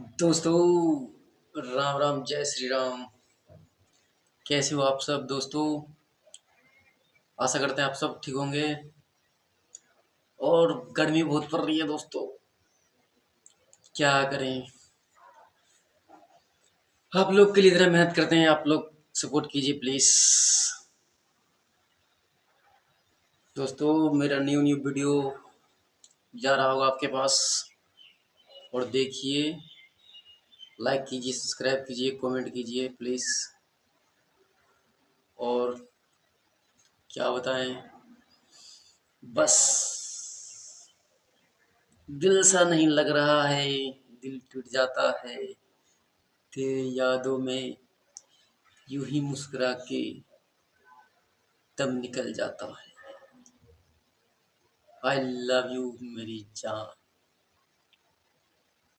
दोस्तों, राम राम, जय श्री राम। कैसे हो आप सब दोस्तों? आशा करते हैं आप सब ठीक होंगे। और गर्मी बहुत पड़ रही है दोस्तों, क्या करें। आप लोग के लिए इतना मेहनत करते हैं, आप लोग सपोर्ट कीजिए प्लीज। दोस्तों, मेरा न्यू न्यू वीडियो जा रहा होगा आपके पास, और देखिए, लाइक कीजिए, सब्सक्राइब कीजिए, कमेंट कीजिए प्लीज। और क्या बताएं, बस दिल सा नहीं लग रहा है, दिल टूट जाता है तेरे यादों में, यूं ही मुस्कुरा के दम निकल जाता है। आई लव यू मेरी जान।